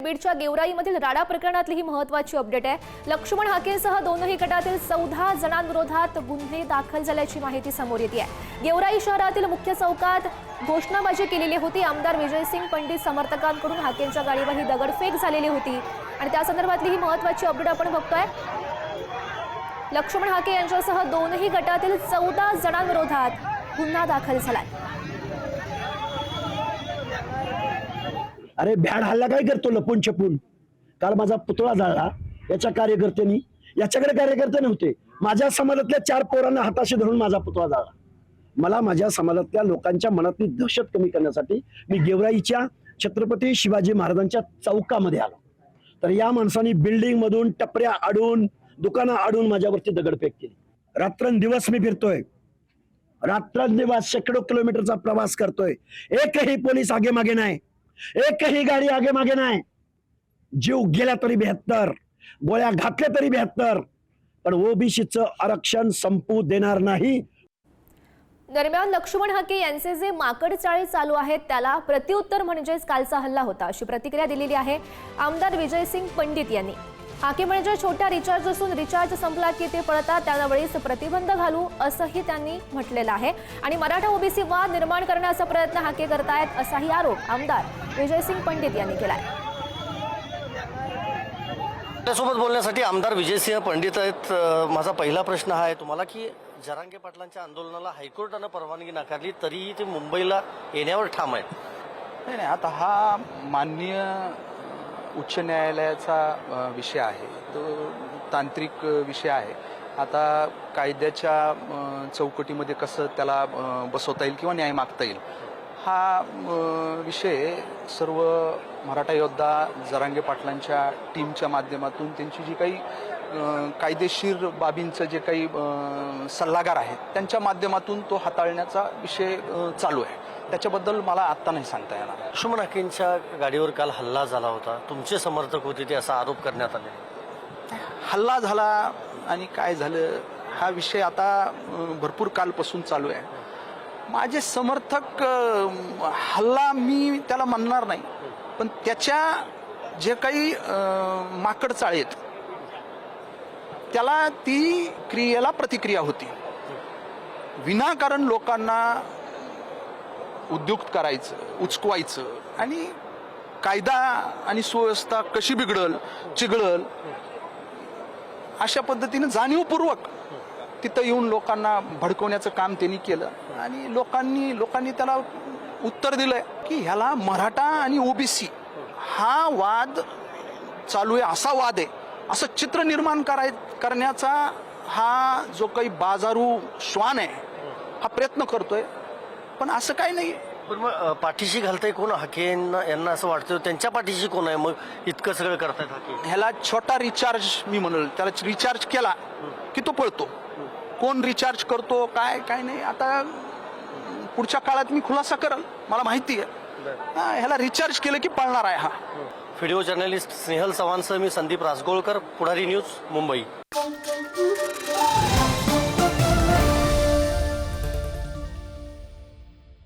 बीडच्या गेवराईमधील राडा प्रकरणातली ही महत्त्वाची अपडेट आहे। लक्ष्मण हाकेंसह दोनही गटातील 14 जणांविरोधात गुन्हे दाखल झाल्याची माहिती समोर येते आहे। गेवराई शहरातील मुख्य चौकात घोषणाबाजी केलेली होती। आमदार विजयसिंग पंडित समर्थकांकडून हाकेंच्या गाडीवर ही दगडफेक झालेली होती आणि त्या संदर्भातली ही महत्त्वाची अपडेट आपण बघतोय। लक्ष्मण हाके यांच्यासह दोनही गटातील 14 जणांविरोधात गुन्हा दाखल झालाय। अरे भ्याड हल्ला काय करतो लपून छपून? काल माझा पुतळा जाळला याच्या कार्यकर्त्यांनी, याच्याकडे कार्यकर्ते नव्हते। माझ्या समाजातल्या 4 पोरांना हाताशी धरून माझा पुतळा जाळला। मला माझ्या समाजातल्या लोकांच्या मनातली दहशत कमी करण्यासाठी मी गेवराईच्या छत्रपती शिवाजी महाराजांच्या चौकामध्ये आलो, तर या माणसांनी बिल्डिंग मधून टपऱ्या आडून दुकानं आडून माझ्यावरती दगडफेक केली। रात्रंदिवस मी फिरतोय, रात्रंदिवस शेकडो किलोमीटरचा प्रवास करतोय। एकही पोलीस आगे मागे नाही, एकही गाडी आगे मागे नाही। जीव गेला तरी 72, गोळ्या घातल्या तरी 72, पण ओबीसीचं आरक्षण संपू देणार नाही। दरम्यान लक्ष्मण हाके यांचे जे माकड चाळे चालू आहेत त्याला प्रत्युत्तर म्हणजेच कालचा हल्ला होता अशी प्रतिक्रिया दिलेली आहे आमदार विजयसिंग पंडित यांनी। हाके म्हणजे छोटा रिचार्ज असून रिचार्ज संपला की ते पळतात, त्यावेळीच प्रतिबंध घालू असंही त्यांनी म्हटलेलं आहे आणि मराठा ओबीसी वाद निर्माण करण्याचा प्रयत्न हाके करतायत असाही आरोप आमदार विजयसिंग पंडित यांनी केलाय। त्यासोबत बोलण्यासाठी आमदार विजयसिंह पंडित आहेत। माझा पहिला प्रश्न हा आहे तुम्हाला की जरांगे पाटलांच्या आंदोलनाला हायकोर्टानं परवानगी नाकारली तरीही ते मुंबईला येण्यावर ठाम आहेत। नाही, आता हा माननीय उच्च न्यायालयाचा विषय आहे, तो तांत्रिक विषय आहे। आता कायद्याच्या चौकटीमध्ये कसं त्याला बसवता येईल किंवा न्याय मागता येईल हा विषय सर्व मराठा योद्धा जरांगे पाटलांच्या टीमच्या माध्यमातून त्यांची जी काही कायदेशीर बाबींचं जे काही सल्लागार आहेत त्यांच्या माध्यमातूून तो हाताळण्याचा विषय चालू आहे। त्याच्याबद्दल मला आत्ता नाही सांगता येणार। लक्ष्मण हाकेंच्या गाडीवर काल हल्ला झाला होता, तुमचे समर्थक होते ते असा आरोप करण्यात आले। हल्ला झाला आणि काय झालं हा विषय आता भरपूर कालपासून चालू आहे। माझे समर्थक हल्ला मी त्याला म्हणणार नाही, पण त्याच्या जे काही माकड चाळेत त्याला ती क्रियेला प्रतिक्रिया होती। विनाकारण लोकांना उद्युक्त करायचं, उचकवायचं आणि कायदा आणि सुव्यवस्था कशी बिघडल चिघळल अशा पद्धतीने जाणीवपूर्वक तिथं येऊन लोकांना भडकवण्याचं काम त्यांनी केलं आणि लोकांनी त्याला उत्तर दिलंय की ह्याला मराठा आणि ओबीसी हा वाद चालू आहे, असा वाद आहे असं चित्र निर्माण करण्याचा हा जो काही बाजारू श्वान आहे हा प्रयत्न करतोय, पण असं काही नाही। पण मग पाठीशी घालताय कोण? हाके यांना असं वाटतं त्यांच्या पाठीशी कोण आहे मग इतकं सगळं करतायत हाके? ह्याला छोटा रिचार्ज मी म्हणल, त्याला रिचार्ज केला की तो पळतो। कोण रिचार्ज करतो काय नाही आता पुढच्या काळात मी खुलासा करल, मला माहिती आहे। ह्याला रिचार्ज केलं की पळणार आहे हा। व्हिडिओ जर्नलिस्ट स्नेहल चव्हाणसह मी संदीप राजगोळकर, पुढारी न्यूज, मुंबई।